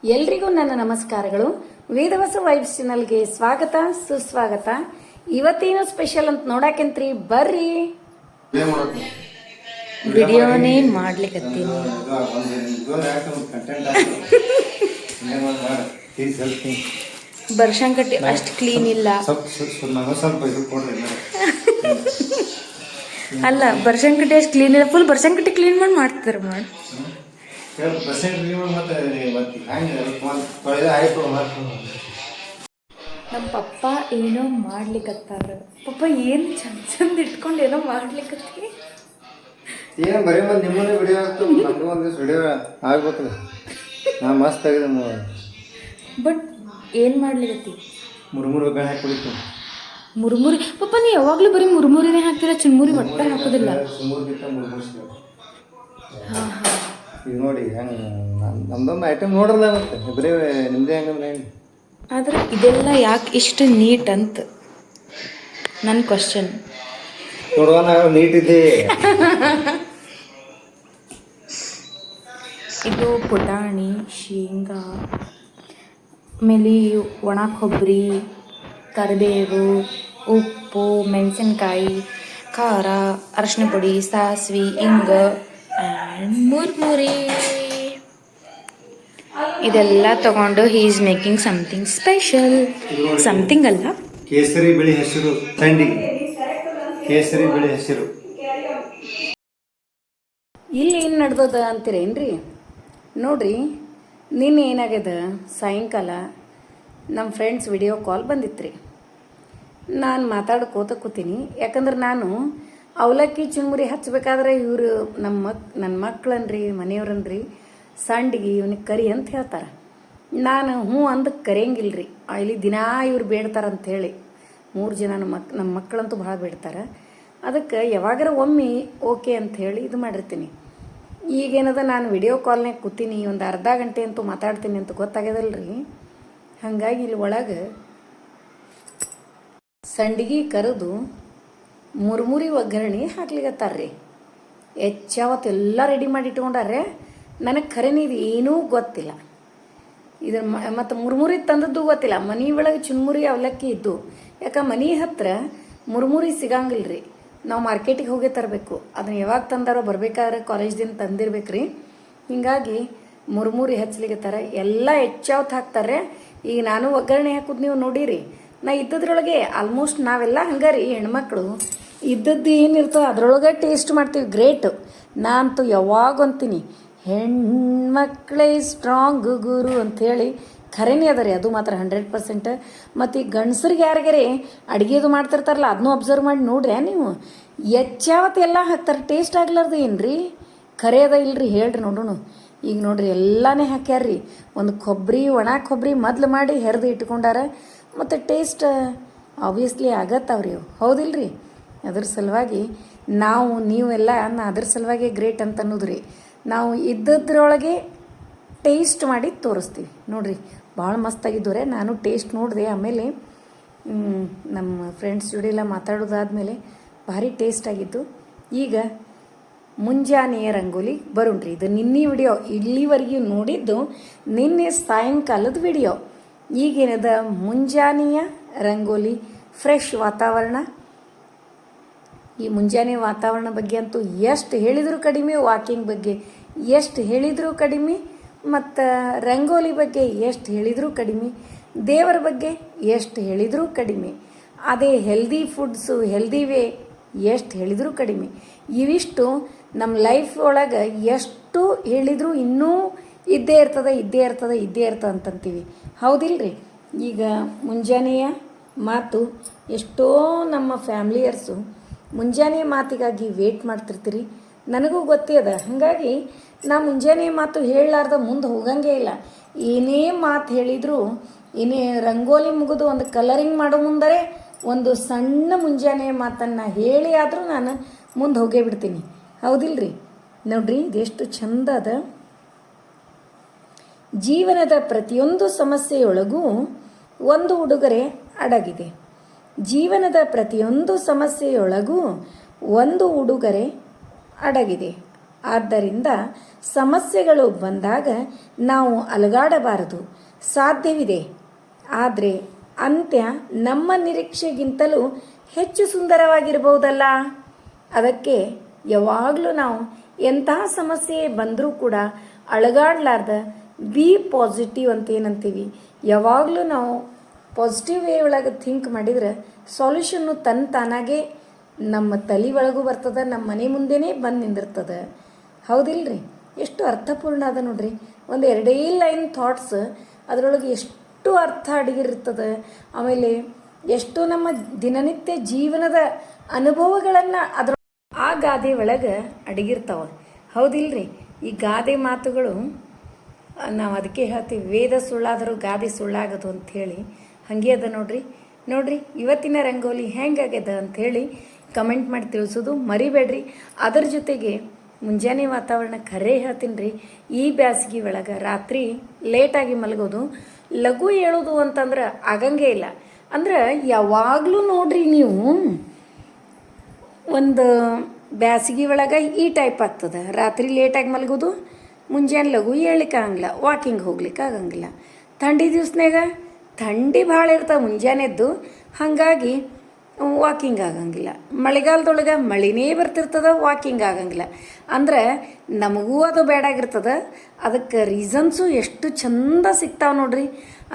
ಎಲ್ರಿಗೂ ನನ್ನ ನಮಸ್ಕಾರಗಳು. ವೇದವಸ ವೈಬ್ಸ್ ಚಾನಲ್ಗೆ ಸ್ವಾಗತ ಸುಸ್ವಾಗತ. ಇವತ್ತೇನು ಸ್ಪೆಷಲ್ ಅಂತ ನೋಡಾಕಂತ್ರಿ, ಬರ್ರಿ. ವಿಡಿಯೋನೇ ಮಾಡ್ಲಿಕ್ಕತ್ತೀನಿ. ಬರ್ಶಂಕಟ್ಟಿ ಅಷ್ಟು ಕ್ಲೀನ್ ಇಲ್ಲ ಅಲ್ಲ, ಬರ್ಶಂಕಟ್ಟಿ ಅಷ್ಟು ಕ್ಲೀನ್ ಇಲ್ಲ. ಫುಲ್ ಬರ್ಶಂಕಟ್ಟಿ ಕ್ಲೀನ್ ಮಾಡ್ತಾರೆ ಮಾಡಿ. ನಮ್ಮ ಪಪ್ಪ ಏನೋ ಮಾಡ್ಲಿಕ್ಕತ್ತಾರ. ಪಪ್ಪ ಏನು ಚಂದ ಇಟ್ಕೊಂಡು ಏನೋ ಮಾಡ್ಲಿಕ್ಕತ್ತಿ. ಏನು ಬರೀ ಬಂದು ನಿಮ್ಮನ್ನೇ ವಿಡಿಯೋ ಆಗ್ತದೆ, ನಮಗೂ ಒಂದಿವ್ಸ ವಿಡಿಯೋ ಆಗ್ಬೇಕಲ್ಲ. ನಾ ಮಸ್ತ್ ಆಗಿದೆ. ಬಟ್ ಏನು ಮಾಡ್ಲಿಕ್ಕತ್ತಿ? ಮುರುಮುರು ಒಗ್ಗರಣೆ ಹಾಕಿ ಕುಡಿತು. ಮುರುಮುರಿ ಪಪ್ಪ, ನೀ ಯಾವಾಗಲೂ ಬರೀ ಮುರುಮುರಿನೇ ಹಾಕ್ತೀರಾ, ಚುನ್ಮುರಿ ಒಟ್ಟ ಹಾಕೋದಿಲ್ಲ. ಸುಮೂರ್ಗಿಂತ ಮುರುಮುರು ಸಿಗ. ಹಾಂ ಹಾಂ, ಈಗ ನೋಡಿ ಹೆಂಗೆ ನಮ್ದೊಂದು ಐಟಮ್ ನೋಡ್ರಲ್ಲ, ಮತ್ತೆ ಬರೀ ನಿಮ್ಮದೇ ಹೆಂಗಂದ್ರೆ ಹೆಂಗೆ. ಆದರೆ ಇದೆಲ್ಲ ಯಾಕೆ ಇಷ್ಟು ನೀಟ್ ಅಂತ ನನ್ನ ಕ್ವಶನ್. ನೋಡುವ, ನಾವು ನೀಟ್ ಇದ್ದೆ. ಇದು ಪುಟಾಣಿ, ಶೇಂಗಾ, ಆಮೇಲೆ ಒಣ ಕೊಬ್ಬರಿ, ಕರಿಬೇವು, ಉಪ್ಪು, ಮೆಣಸಿನ್ಕಾಯಿ, ಖಾರ, ಅರಶಿನ ಪುಡಿ, ಸಾಸಿವೆ, ಹಿಂಗ ಆ್ಯಂಡ್ ಮುರ್ಮುರಿ. ಇದೆಲ್ಲ ತಗೊಂಡು he is making something special. Something ಅಲ್ಲ, ಕೇಸರಿ ಬಿಳಿ ಹೆಸರು ಸಂಡಿಗೆ. ಕೇಸರಿ ಬಿಳಿ ಹೆಸರು ಇಲ್ಲಿ ಏನು ನಡ್ದದ ಅಂತೀರೇನ್ರಿ? ನೋಡ್ರಿ, ನಿನ್ನೆ ಏನಾಗ್ಯದ, ಸಾಯಂಕಾಲ ನಮ್ಮ ಫ್ರೆಂಡ್ಸ್ ವಿಡಿಯೋ ಕಾಲ್ ಬಂದಿತ್ತು ರೀ. ನಾನು ಮಾತಾಡ್ಕೋತ ಕೂತೀನಿ. ಯಾಕಂದ್ರೆ ನಾನು ಅವಲಕ್ಕಿ ಚುನ್ಮುರಿ ಹಚ್ಚಬೇಕಾದ್ರೆ ಇವರು ನನ್ನ ಮಕ್ಕಳನ್ರಿ, ಮನೆಯವ್ರನ್ರಿ, ಸಂಡಿಗೆ ಇವನಿಗೆ ಕರಿ ಅಂತ ಹೇಳ್ತಾರೆ. ನಾನು ಹ್ಞೂ ಅಂದಕ್ಕೆ ಕರೆಯಂಗಿಲ್ರಿ. ಇಲ್ಲಿ ದಿನಾ ಇವ್ರು ಬೇಡ್ತಾರಂಥೇಳಿ 3 ಜನ ನಮ್ಮ ಮಕ್ಕಳಂತೂ ಭಾಳ ಬೇಡ್ತಾರೆ. ಅದಕ್ಕೆ ಯಾವಾಗಾರ ಒಮ್ಮೆ ಓಕೆ ಅಂಥೇಳಿ ಇದು ಮಾಡಿರ್ತೀನಿ. ಈಗೇನದ, ನಾನು ವಿಡಿಯೋ ಕಾಲ್ನಾಗ ಕೂತೀನಿ, ಒಂದು ಅರ್ಧ ಗಂಟೆ ಅಂತೂ ಮಾತಾಡ್ತೀನಿ ಅಂತ ಗೊತ್ತಾಗ್ಯದಲ್ರಿ. ಹಾಗಾಗಿ ಇಲ್ಲಿ ಒಳಗೆ ಸಂಡಿಗೆ ಕರೆದು ಮುರುಮುರಿ ಒಗ್ಗರಣೆ ಹಾಕ್ಲಿಕತ್ತಾರ್ರಿ. ಹೆಚ್ಚಾವತ್ತೆಲ್ಲ ರೆಡಿ ಮಾಡಿ ಇಟ್ಕೊಂಡಾರೆ. ನನಗೆ ಖರೇನೆ ಇದು ಏನೂ ಗೊತ್ತಿಲ್ಲ. ಇದು ಮತ್ತು ಮುರುಮುರಿ ತಂದದ್ದು ಗೊತ್ತಿಲ್ಲ. ಮನೆ ಒಳಗೆ ಚುನ್ಮುರಿ ಅವಲಕ್ಕಿ ಇದ್ದು, ಯಾಕೆ ಮನೆ ಹತ್ರ ಮುರುಮುರಿ ಸಿಗಂಗಿಲ್ಲ ರೀ. ನಾವು ಮಾರ್ಕೆಟಿಗೆ ಹೋಗೇ ತರಬೇಕು. ಅದನ್ನು ಯಾವಾಗ ತಂದಾರೋ ಬರಬೇಕಾದ್ರೆ ಕಾಲೇಜ್ದಿಂದ ತಂದಿರ್ಬೇಕ್ರಿ. ಹೀಗಾಗಿ ಮುರುಮುರಿ ಹಚ್ಲಿಕತ್ತಾರ. ಎಲ್ಲ ಹೆಚ್ಚಾವತ್ತು ಹಾಕ್ತಾರೆ. ಈಗ ನಾನು ಒಗ್ಗರಣೆ ಹಾಕೋದು ನೀವು ನೋಡಿರಿ. ನಾ ಇದ್ದದ್ರೊಳಗೆ ಆಲ್ಮೋಸ್ಟ್ ನಾವೆಲ್ಲ ಹಂಗಾರಿ ಹೆಣ್ಮಕ್ಳು ಇದ್ದದ್ದು ಏನಿರ್ತೋ ಅದರೊಳಗೆ ಟೇಸ್ಟ್ ಮಾಡ್ತೀವಿ. ಗ್ರೇಟ್. ನಾ ಅಂತೂ ಯಾವಾಗ ಅಂತೀನಿ, ಹೆಣ್ಮಕ್ಳೇ ಸ್ಟ್ರಾಂಗ್ ಗುರು ಅಂಥೇಳಿ. ಖರೇನೇ ಅದ ರೀ, ಅದು ಮಾತ್ರ 100%. ಮತ್ತು ಈ ಗಂಡಸ್ರಿಗೆ ಯಾರಿಗಾರೆ ಅಡುಗೆದು ಮಾಡ್ತಿರ್ತಾರಲ್ಲ, ಅದನ್ನೂ ಅಬ್ಸರ್ವ್ ಮಾಡಿ ನೋಡ್ರಿ ನೀವು. ಹೆಚ್ಚಾವತ್ತು ಎಲ್ಲ ಹಾಕ್ತಾರೆ. ಟೇಸ್ಟ್ ಆಗ್ಲಾರ್ದು ಏನು ರೀ? ಖರೆ ಅದ ಇಲ್ರಿ? ಹೇಳ್ರಿ ನೋಡೋಣ. ಈಗ ನೋಡ್ರಿ, ಎಲ್ಲನೇ ಹಾಕ್ಯಾರ್ರಿ. ಒಂದು ಒಣ ಕೊಬ್ಬರಿ ಮೊದಲು ಮಾಡಿ ಹೆರೆದು ಇಟ್ಕೊಂಡಾರ. ಮತ್ತು ಟೇಸ್ಟ್ ಆಬ್ವಿಯಸ್ಲಿ ಆಗತ್ತವ್ರಿ ಅವು, ಹೌದಿಲ್ರಿ? ಅದ್ರ ಸಲುವಾಗಿ ನೀವೆಲ್ಲ ಅದ್ರ ಸಲುವಾಗಿ ಗ್ರೇಟ್ ಅಂತ ಅನ್ನೋದು ರೀ. ನಾವು ಇದ್ದದ್ರೊಳಗೆ ಟೇಸ್ಟ್ ಮಾಡಿ ತೋರಿಸ್ತೀವಿ ನೋಡ್ರಿ. ಭಾಳ ಮಸ್ತಾಗಿದ್ದು ರೀ. ನಾನು ಟೇಸ್ಟ್ ನೋಡಿದೆ. ಆಮೇಲೆ ನಮ್ಮ ಫ್ರೆಂಡ್ಸ್ ಜೋಡಿ ಎಲ್ಲ ಮಾತಾಡೋದಾದ್ಮೇಲೆ ಭಾರಿ ಟೇಸ್ಟ್ ಆಗಿತ್ತು. ಈಗ ಮುಂಜಾನೆಯ ರಂಗೋಲಿ ಬರೋಣ್ರಿ. ಇದು ನಿನ್ನೆ ವಿಡಿಯೋ, ಇಲ್ಲಿವರೆಗೂ ನೋಡಿದ್ದು ನಿನ್ನೆ ಸಾಯಂಕಾಲದ ವಿಡಿಯೋ. ಈಗೇನದ ಮುಂಜಾನೆಯ ರಂಗೋಲಿ, ಫ್ರೆಶ್ ವಾತಾವರಣ. ಈ ಮುಂಜಾನೆ ವಾತಾವರಣ ಬಗ್ಗೆ ಅಂತೂ ಎಷ್ಟು ಹೇಳಿದರೂ ಕಡಿಮೆ. ವಾಕಿಂಗ್ ಬಗ್ಗೆ ಎಷ್ಟು ಹೇಳಿದರೂ ಕಡಿಮೆ. ಮತ್ತು ರಂಗೋಲಿ ಬಗ್ಗೆ ಎಷ್ಟು ಹೇಳಿದರೂ ಕಡಿಮೆ. ದೇವರ ಬಗ್ಗೆ ಎಷ್ಟು ಹೇಳಿದರೂ ಕಡಿಮೆ. ಅದೇ ಹೆಲ್ದಿ ಫುಡ್ಸು, ಹೆಲ್ದಿ ವೇ ಎಷ್ಟು ಹೇಳಿದರೂ ಕಡಿಮೆ. ಇವಿಷ್ಟು ನಮ್ಮ ಲೈಫ್ ಒಳಗೆ ಎಷ್ಟು ಹೇಳಿದರೂ ಇನ್ನೂ ಇದ್ದೇ ಇರ್ತದೆ ಅಂತಂತೀವಿ, ಹೌದಿಲ್ರಿ? ಈಗ ಮುಂಜಾನೆಯ ಮಾತು ಎಷ್ಟೋ ನಮ್ಮ ಫ್ಯಾಮ್ಲಿಯರ್ಸು ಮುಂಜಾನೆ ಮಾತಿಗಾಗಿ ವೇಟ್ ಮಾಡ್ತಿರ್ತೀರಿ. ನನಗೂ ಗೊತ್ತೇ ಅದ. ಹಾಗಾಗಿ ನಾ ಮುಂಜಾನೆ ಮಾತು ಹೇಳಲಾರ್ದ ಮುಂದೆ ಹೋಗಂಗೇ ಇಲ್ಲ. ಏನೇ ಮಾತು ಹೇಳಿದರೂ, ಏನೇ ರಂಗೋಲಿ ಮುಗಿದು ಒಂದು ಕಲರಿಂಗ್ ಮಾಡೋ ಮುಂದರೆ ಒಂದು ಸಣ್ಣ ಮುಂಜಾನೆ ಮಾತನ್ನು ಹೇಳಿ ಆದರೂ ನಾನು ಮುಂದೆ ಹೋಗೇ ಬಿಡ್ತೀನಿ, ಹೌದಿಲ್ರಿ? ನೋಡ್ರಿ, ಇದೆಷ್ಟು ಚಂದ ಅದ. ಜೀವನದ ಪ್ರತಿಯೊಂದು ಸಮಸ್ಯೆಯೊಳಗೂ ಒಂದು ಉಡುಗೊರೆ ಅಡಗಿದೆ. ಜೀವನದ ಪ್ರತಿಯೊಂದು ಸಮಸ್ಯೆಯೊಳಗೂ ಒಂದು ಉಡುಗೊರೆ ಅಡಗಿದೆ. ಆದ್ದರಿಂದ ಸಮಸ್ಯೆಗಳು ಬಂದಾಗ ನಾವು ಅಲಗಾಡಬಾರದು. ಸಾಧ್ಯವಿದೆ, ಆದರೆ ಅಂತ್ಯ ನಮ್ಮ ನಿರೀಕ್ಷೆಗಿಂತಲೂ ಹೆಚ್ಚು ಸುಂದರವಾಗಿರಬಹುದಲ್ಲ. ಅದಕ್ಕೆ ಯಾವಾಗಲೂ ನಾವು ಎಂತಹ ಸಮಸ್ಯೆ ಬಂದರೂ ಕೂಡ ಅಳಗಾಡ್ಲಾರ್ದ ಬಿ ಪಾಸಿಟಿವ್ ಅಂತ ಏನಂತೀವಿ, ಯಾವಾಗಲೂ ನಾವು ಪಾಸಿಟಿವ್ ವೇ ಒಳಗೆ ಥಿಂಕ್ ಮಾಡಿದ್ರೆ ಸಾಲ್ಯೂಷನ್ನು ತಾನಾಗೆ ನಮ್ಮ ತಲೆ ಒಳಗೂ ಬರ್ತದೆ, ನಮ್ಮ ಮನೆ ಮುಂದೆನೇ ಬಂದು ನಿಂದಿರ್ತದೆ. ಹೌದಿಲ್ರಿ? ಎಷ್ಟು ಅರ್ಥಪೂರ್ಣ ಅದ ನೋಡ್ರಿ. ಒಂದು 2 ಲೈನ್ ಥಾಟ್ಸ್ ಅದರೊಳಗೆ ಎಷ್ಟು ಅರ್ಥ ಅಡಗಿರ್ತದೆ. ಆಮೇಲೆ ಎಷ್ಟು ನಮ್ಮ ದಿನನಿತ್ಯ ಜೀವನದ ಅನುಭವಗಳನ್ನು ಅದರ ಆ ಗಾದೆ ಒಳಗೆ ಅಡಗಿರ್ತಾವ. ಹೌದಿಲ್ರಿ? ಈ ಗಾದೆ ಮಾತುಗಳು ನಾವು ಅದಕ್ಕೆ ಹೇಳ್ತೀವಿ, ವೇದ ಸುಳ್ಳಾದರೂ ಗಾದೆ ಸುಳ್ಳಾಗದು ಅಂಥೇಳಿ. ಹಾಗೆ ಅದ ನೋಡ್ರಿ ಇವತ್ತಿನ ರಂಗೋಲಿ ಹೆಂಗಾಗ್ಯದ ಅಂಥೇಳಿ ಕಮೆಂಟ್ ಮಾಡಿ ತಿಳಿಸೋದು ಮರಿಬೇಡ್ರಿ. ಅದರ ಜೊತೆಗೆ ಮುಂಜಾನೆ ವಾತಾವರಣ ಖರೆ ಹೇಳ್ತೀನಿ ರೀ, ಈ ಬ್ಯಾಸಗಿ ಒಳಗೆ ರಾತ್ರಿ ಲೇಟಾಗಿ ಮಲಗೋದು, ಲಘು ಹೇಳೋದು ಅಂತಂದ್ರೆ ಆಗಂಗೇ ಇಲ್ಲ. ಅಂದ್ರೆ ಯಾವಾಗಲೂ ನೋಡ್ರಿ ನೀವು ಒಂದು ಬ್ಯಾಸಗಿ ಒಳಗೆ ಈ ಟೈಪ್ ಆಗ್ತದೆ, ರಾತ್ರಿ ಲೇಟಾಗಿ ಮಲಗೋದು, ಮುಂಜಾನೆ ಲಘು ಹೇಳಲಿಕ್ಕೆ ಆಗಂಗಿಲ್ಲ, ವಾಕಿಂಗ್ ಹೋಗ್ಲಿಕ್ಕೆ ಆಗಂಗಿಲ್ಲ. ಥಂಡಿ ದಿವ್ಸನಾಗ ಥಂಡಿ ಭಾಳ ಇರ್ತವೆ ಮುಂಜಾನೆದ್ದು, ಹಾಗಾಗಿ ವಾಕಿಂಗ್ ಆಗಂಗಿಲ್ಲ. ಮಳೆಗಾಲದೊಳಗೆ ಮಳಿನೇ ಬರ್ತಿರ್ತದೆ, ವಾಕಿಂಗ್ ಆಗಂಗಿಲ್ಲ. ಅಂದ್ರೆ ನಮಗೂ ಅದು ಬೇಡಾಗಿರ್ತದೆ. ಅದಕ್ಕೆ ರೀಸನ್ಸು ಎಷ್ಟು ಚಂದ ಸಿಗ್ತಾವೆ ನೋಡ್ರಿ.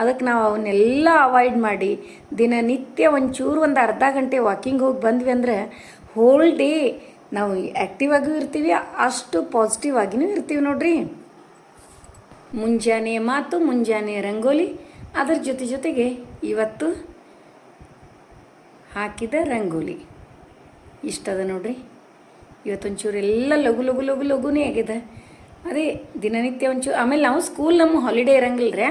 ಅದಕ್ಕೆ ನಾವು ಅವನ್ನೆಲ್ಲ ಅವಾಯ್ಡ್ ಮಾಡಿ ದಿನನಿತ್ಯ ಒಂಚೂರು ಒಂದು ಅರ್ಧ ಗಂಟೆ ವಾಕಿಂಗ್ ಹೋಗಿ ಬಂದ್ವಿ ಅಂದ್ರೆ ಹೋಲ್ ಡೇ ನಾವು ಆ್ಯಕ್ಟಿವ್ ಆಗಿಯೂ ಇರ್ತೀವಿ, ಅಷ್ಟು ಪಾಸಿಟಿವ್ ಆಗಿಯೂ ಇರ್ತೀವಿ ನೋಡ್ರಿ. ಮುಂಜಾನೆ ಮಾತು, ಮುಂಜಾನೆ ರಂಗೋಲಿ, ಅದರ ಜೊತೆಗೆ ಇವತ್ತು ಹಾಕಿದ ರಂಗೋಲಿ ಇಷ್ಟದ ನೋಡ್ರಿ. ಇವತ್ತೊಂಚೂರು ಎಲ್ಲ ಲಘುನೇ ಆಗಿದೆ. ಅದೇ ದಿನನಿತ್ಯ ಒಂಚೂರು. ಆಮೇಲೆ ನಾವು ಸ್ಕೂಲ್ ನಮ್ಮ ಹಾಲಿಡೇ ಇರಂಗಿಲ್ಲ ರೀ,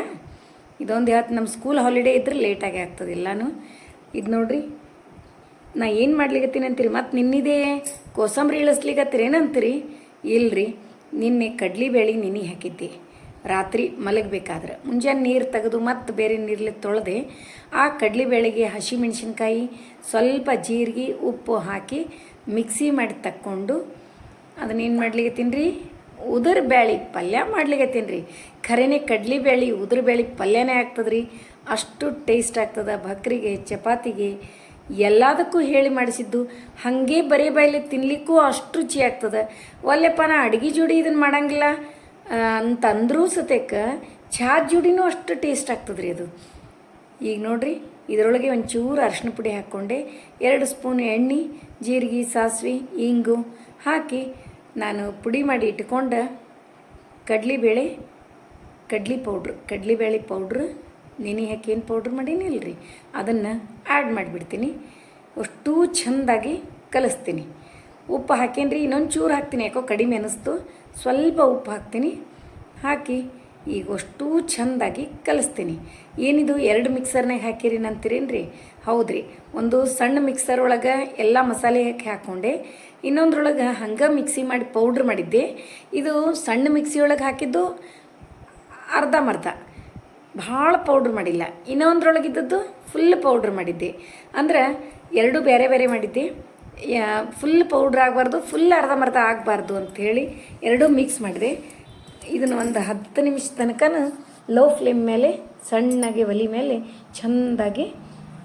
ಇದೊಂದು ಹೇಳ್ತು, ನಮ್ಮ ಸ್ಕೂಲ್ ಹಾಲಿಡೇ ಇದ್ರೆ ಲೇಟಾಗಿ ಆಗ್ತದೆ ಎಲ್ಲನೂ. ಇದು ನೋಡ್ರಿ, ನಾ ಏನು ಮಾಡ್ಲಿಕತ್ತೀನಿ ಅಂತೀರಿ, ಮತ್ತು ನಿನ್ನಿದೆ ಕೋಸಂಬರಿ ಇಳಿಸ್ಲಿಕತ್ತೀರಿ ಏನಂತೀರಿ? ಇಲ್ರಿ, ನಿನ್ನೆ ಕಡ್ಲಿಬೇಳೆ ನೆನೆ ಹಾಕಿದ್ದೆ ರಾತ್ರಿ ಮಲಗಬೇಕಾದ್ರೆ. ಮುಂಜಾನೆ ನೀರು ತೆಗೆದು ಮತ್ತು ಬೇರೆ ನೀರಲ್ಲಿ ತೊಳೆದೆ ಆ ಕಡ್ಲಿಬೇಳೆಗೆ ಹಸಿಮೆಣ್ಸಿನ್ಕಾಯಿ, ಸ್ವಲ್ಪ ಜೀರಿಗೆ, ಉಪ್ಪು ಹಾಕಿ ಮಿಕ್ಸಿ ಮಾಡಿ ತಕ್ಕೊಂಡು ಅದನ್ನೇನು ಮಾಡ್ಲಿಕತ್ತೀನಿ ರೀ, ಉದುರು ಬ್ಯಾಳಿ ಪಲ್ಯ ಮಾಡ್ಲಿಕತ್ತೀನಿ ರೀ. ಖರೇನೆ ಕಡ್ಲಿಬೇಳೆ ಉದುರು ಬ್ಯಾಳಿ ಪಲ್ಯನೇ ಆಗ್ತದೆ ರೀ, ಅಷ್ಟು ಟೇಸ್ಟ್ ಆಗ್ತದೆ. ಭಕ್ರಿಗೆ, ಚಪಾತಿಗೆ, ಎಲ್ಲದಕ್ಕೂ ಹೇಳಿ ಮಾಡಿಸಿದ್ದು. ಹಾಗೆ ಬರೀ ಬಾಯಲ್ಲಿ ತಿನ್ನಲಿಕ್ಕೂ ಅಷ್ಟು ರುಚಿ ಆಗ್ತದೆ. ಒಲ್ಲೆಪ್ಪ ನಾ ಅಡುಗೆ ಜೋಡಿ ಇದನ್ನು ಮಾಡಂಗಿಲ್ಲ ಅಂತಂದ್ರೂ ಸತೇಕ ಚಹಾ ಜೋಡಿನೂ ಅಷ್ಟು ಟೇಸ್ಟ್ ಆಗ್ತದೆ ರೀ ಅದು. ಈಗ ನೋಡ್ರಿ, ಇದರೊಳಗೆ ಒಂಚೂರು ಅರಿಶಿನ ಪುಡಿ ಹಾಕ್ಕೊಂಡೆ, 2 ಸ್ಪೂನ್ ಎಣ್ಣೆ, ಜೀರಿಗೆ, ಸಾಸಿವೆ, ಇಂಗು ಹಾಕಿ ನಾನು ಪುಡಿ ಮಾಡಿ ಇಟ್ಕೊಂಡ ಕಡ್ಲಿಬೇಳೆ ಪೌಡ್ರು ನೆನೆ ಹಾಕಿ ಏನು ಪೌಡ್ರ್ ಮಾಡೀನಿಲ್ಲ ರೀ, ಅದನ್ನು ಆ್ಯಡ್ ಮಾಡಿಬಿಡ್ತೀನಿ. ಅಷ್ಟೂ ಚೆಂದಾಗಿ ಕಲಿಸ್ತೀನಿ. ಉಪ್ಪು ಹಾಕೇನಿ ರೀ, ಇನ್ನೊಂದು ಚೂರು ಹಾಕ್ತೀನಿ, ಯಾಕೋ ಕಡಿಮೆ ಅನ್ನಿಸ್ತು. ಸ್ವಲ್ಪ ಉಪ್ಪು ಹಾಕ್ತೀನಿ, ಹಾಕಿ ಈಗ ಅಷ್ಟೂ ಚೆಂದಾಗಿ ಕಲಿಸ್ತೀನಿ. ಏನಿದು 2 ಮಿಕ್ಸರ್ನಾಗ ಹಾಕಿರಿ ಅಂತೀರೇನು ರೀ? ಹೌದು ರೀ, ಒಂದು ಸಣ್ಣ ಮಿಕ್ಸರ್ ಒಳಗೆ ಎಲ್ಲ ಮಸಾಲೆ ಹಾಕ್ಕೊಂಡೆ, ಇನ್ನೊಂದ್ರೊಳಗೆ ಹಂಗೆ ಮಿಕ್ಸಿ ಮಾಡಿ ಪೌಡ್ರ್ ಮಾಡಿದ್ದೆ. ಇದು ಸಣ್ಣ ಮಿಕ್ಸಿ ಒಳಗೆ ಹಾಕಿದ್ದು ಅರ್ಧಂಬರ್ಧ, ಭಾಳ ಪೌಡ್ರ್ ಮಾಡಿಲ್ಲ. ಇನ್ನೊಂದ್ರೊಳಗಿದ್ದದ್ದು ಫುಲ್ ಪೌಡ್ರ್ ಮಾಡಿದ್ದೆ. ಅಂದ್ರೆ 2 ಬೇರೆ ಮಾಡಿದ್ದೆ. ಫುಲ್ ಪೌಡ್ರ್ ಆಗಬಾರ್ದು, ಫುಲ್ ಅರ್ಧಂಬರ್ಧ ಆಗಬಾರ್ದು ಅಂಥೇಳಿ 2 ಮಿಕ್ಸ್ ಮಾಡಿದೆ. ಇದನ್ನು ಒಂದು 10 ನಿಮಿಷ ತನಕ ಲೋ ಫ್ಲೇಮ್ ಮೇಲೆ ಸಣ್ಣಗೆ ಒಲೆ ಮೇಲೆ ಚೆಂದಾಗಿ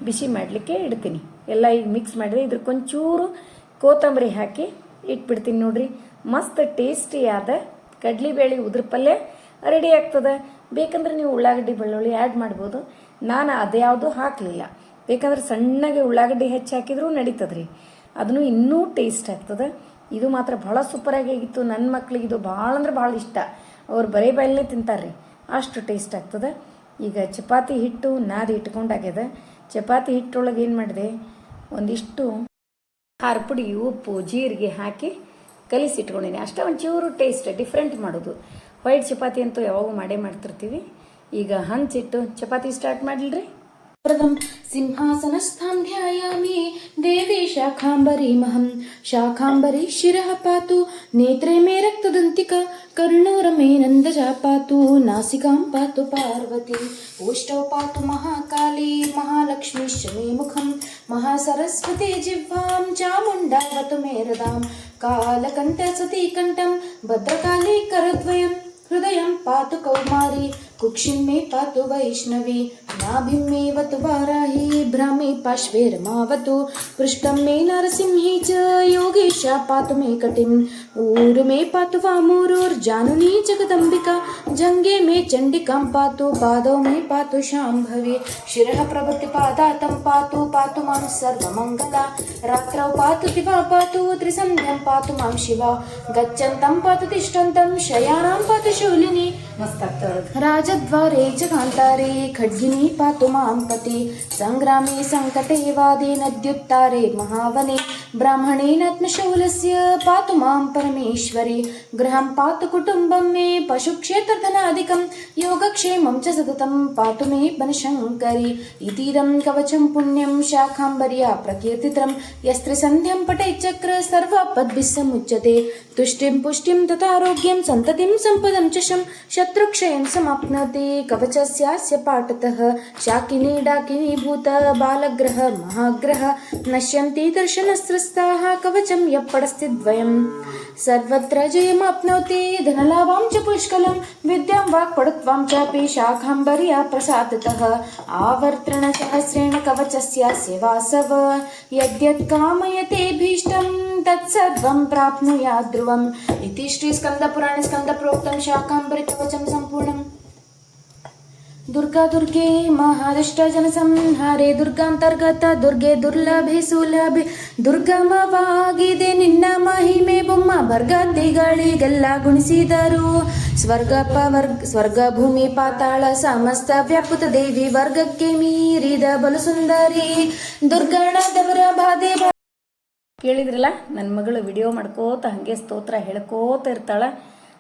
ಬಿಸಿ ಮಾಡಲಿಕ್ಕೆ ಇಡ್ತೀನಿ. ಎಲ್ಲ ಈಗ ಮಿಕ್ಸ್ ಮಾಡಿದೆ. ಇದ್ರಕ್ಕೊಂಚೂರು ಕೊತ್ತಂಬರಿ ಹಾಕಿ ಇಟ್ಬಿಡ್ತೀನಿ ನೋಡ್ರಿ. ಮಸ್ತ್ ಟೇಸ್ಟಿಯಾದ ಕಡ್ಲಿಬೇಳೆ ಉದುರು ಪಲ್ಯ ರೆಡಿ ಆಗ್ತದೆ. ಬೇಕಂದ್ರೆ ನೀವು ಉಳ್ಳಾಗಡ್ಡಿ ಬೆಳ್ಳುಳ್ಳಿ ಆ್ಯಡ್ ಮಾಡ್ಬೋದು. ನಾನು ಅದ್ಯಾವುದು ಹಾಕಲಿಲ್ಲ. ಬೇಕಂದ್ರೆ ಸಣ್ಣಗೆ ಉಳ್ಳಾಗಡ್ಡಿ ಹೆಚ್ಚು ಹಾಕಿದ್ರೂ ನಡೀತದೆ ರೀ, ಅದನ್ನು ಇನ್ನೂ ಟೇಸ್ಟ್ ಆಗ್ತದೆ. ಇದು ಮಾತ್ರ ಭಾಳ ಸೂಪರಾಗಿ ಆಗಿತ್ತು. ನನ್ನ ಮಕ್ಳಿಗೆ ಇದು ಭಾಳ ಅಂದ್ರೆ ಭಾಳ ಇಷ್ಟ. ಅವ್ರು ಬರೀ ಬಾಯಲ್ಲೇ ತಿಂತಾರೆ ರೀ, ಅಷ್ಟು ಟೇಸ್ಟ್ ಆಗ್ತದೆ. ಈಗ ಚಪಾತಿ ಹಿಟ್ಟು ನಾದಿ ಇಟ್ಕೊಂಡಾಗ್ಯದ. ಚಪಾತಿ ಹಿಟ್ಟೊಳಗೆ ಏನು ಮಾಡಿದೆ, ಒಂದಿಷ್ಟು ಖಾರ ಪುಡಿ, ಉಪ್ಪು, ಜೀರಿಗೆ ಹಾಕಿ ಕಲಿಸಿಟ್ಕೊಂಡಿನಿ. ಅಷ್ಟೇ ಒಂಚೂರು ಟೇಸ್ಟ್ ಡಿಫ್ರೆಂಟ್ ಮಾಡೋದು. ವೈಟ್ ಚಪಾತಿ ಅಂತೂ ಯಾವಾಗೂ ಮಾಡೇ ಮಾಡ್ತಿರ್ತೀವಿ. ಈಗ ಹಂಚಿಟ್ಟು ಚಪಾತಿ ಸ್ಟಾರ್ಟ್ ಮಾಡಲ್ರಿ. प्रथम सिंहासनस्थां ध्यायामि देवी शाखाम्बरीमहं शाखाम्बरी शिरः पातु नेत्रे मे रक्तदन्तिका कर्णोरमे नन्दजा पातु नासिकां पातु पार्वती ओष्ठौ पातु महाकाली महालक्ष्मीश्च मे मुखं महासरस्वती जिह्वां चामुण्डावतु मे हृदां कालकण्ठ सतीकण्ठं भद्रकाले करद्वयं हृदयं पातु कौमारी कुक्षिं मे पातु वैष्णवी नाभिं मे वतु वाराही भ्रामे पार्श्वे रमावतु पृष्ठं मे नरसिंही च योगेशा पातु मे कटिम् ऊरु मे पातु वामूरुर्जानुनी जगदम्बिका जङ्गे मे चण्डिकां पातु पादौ मे पातु शाम्भवी शिरः प्रभृति पादातं पातु पातु मां सर्वमङ्गला रात्रौ पातु दिवा पातु त्रिसन्ध्यं पातु मां शिवा गच्छन्तं पातु तिष्ठन्तं शयानां पातु शूलिनी ಮಸ್ತ್ ಆಗ್ತದೆ. राजद्वारे च कान्तारे खड्गिनी पातु मां पति सङ्ग्रामे सङ्कटे वादे नद्युत्तारे महावने ब्राह्मणेनात्मशूलस्य पातु मां परमेश्वरी गृहं पातु कुटुम्बं मे पशुक्षेत्रधनादिकं योगक्षेमं च सततं पातु मे बनशङ्करी इतीदं कवचं पुण्यं शाखाम्बर्या प्रकीर्तितं यस्त्रिसन्ध्यं पठेच्चक्र सर्वापद्भिः समुच्यते तुष्टिं पुष्टिं तथारोग्यं सन्ततिं सम्पदं च शत्रुक्षयं समाप्नोति कवचस्यास्य पाठतः शाकिनी डाकिनी भूत बालग्रह महाग्रह नश्यन्ति दर्शनस्रस्ताः कवचं यः पठस्ति द्वयम् सर्वत्र जयमाप्नोति धनलाभां च पुष्कलं विद्यां वाक्पटुत्वां चापि शाखाम्बर्या प्रसादतः आवर्तनसहस्रेण कवचस्यास्य वासव यद्यत् कामयते भीष्टं तत्सर्वं प्राप्नुयात् ध्रुवम् इति श्रीस्कन्दपुराणे स्कन्दप्रोक्तं शाकाम्बरी कवचं सम्पूर्णम् दुर्गा दुर्गे महादुष्टजनसंहारे दुर्गान्तर्गತ दुर्गे दुर्लभे ಸುಲಭೆ ದುರ್ಗಮವಾಗಿದೆ ನಿನ್ನ ಮಹಿಮೆ ಬೊಮ್ಮ ಬರ್ಗದ್ದೆಗಳಿಗೆಲ್ಲ ಗುಣಿಸಿದರು ಸ್ವರ್ಗ ಭೂಮಿ ಪಾತಾಳ ಸಮಸ್ತ ವ್ಯಾಪುತ ದೇವಿ ವರ್ಗಕ್ಕೆ ಮೀರಿದ ಬಲು ಸುಂದರಿ ದುರ್ಗಣದವರ ಬಾಧೆ. ಕೇಳಿದ್ರಲ್ಲ, ನನ್ನ ಮಗಳು ವಿಡಿಯೋ ಮಾಡ್ಕೋತ ಹಾಗೆ ಸ್ತೋತ್ರ ಹೇಳ್ಕೋತ ಇರ್ತಾಳೆ.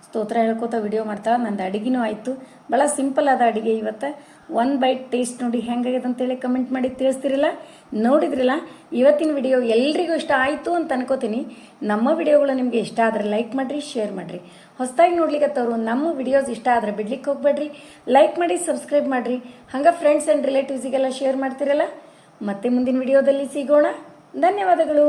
ಸ್ತೋತ್ರ ಹೇಳ್ಕೋತ ವಿಡಿಯೋ ಮಾಡ್ತಾಳೆ. ನಂದು ಅಡುಗೆನೂ ಆಯಿತು. ಭಾಳ ಸಿಂಪಲ್ ಆದ ಅಡುಗೆ ಇವತ್ತು. 1 ಬೈಟ್ ಟೇಸ್ಟ್ ನೋಡಿ ಹೆಂಗಾಗಿದೆ ಅಂತೇಳಿ ಕಮೆಂಟ್ ಮಾಡಿ ತಿಳಿಸ್ತಿರಲ್ಲ. ನೋಡಿದ್ರಲ್ಲ, ಇವತ್ತಿನ ವಿಡಿಯೋ ಎಲ್ರಿಗೂ ಇಷ್ಟ ಆಯಿತು ಅಂತ ಅನ್ಕೋತೀನಿ. ನಮ್ಮ ವಿಡಿಯೋಗಳು ನಿಮಗೆ ಇಷ್ಟ ಆದರೆ ಲೈಕ್ ಮಾಡಿರಿ, ಶೇರ್ ಮಾಡಿರಿ. ಹೊಸದಾಗಿ ನೋಡ್ಲಿಕ್ಕತ್ತವರು ನಮ್ಮ ವಿಡಿಯೋಸ್ ಇಷ್ಟ ಆದರೆ ಬಿಡ್ಲಿಕ್ಕೆ ಹೋಗ್ಬೇಡ್ರಿ. ಲೈಕ್ ಮಾಡಿ, ಸಬ್ಸ್ಕ್ರೈಬ್ ಮಾಡಿರಿ. ಹಂಗೆ ಫ್ರೆಂಡ್ಸ್ ಆ್ಯಂಡ್ ರಿಲೇಟಿವ್ಸಿಗೆಲ್ಲ ಶೇರ್ ಮಾಡ್ತಿರಲ್ಲ. ಮತ್ತೆ ಮುಂದಿನ ವಿಡಿಯೋದಲ್ಲಿ ಸಿಗೋಣ. ಧನ್ಯವಾದಗಳು.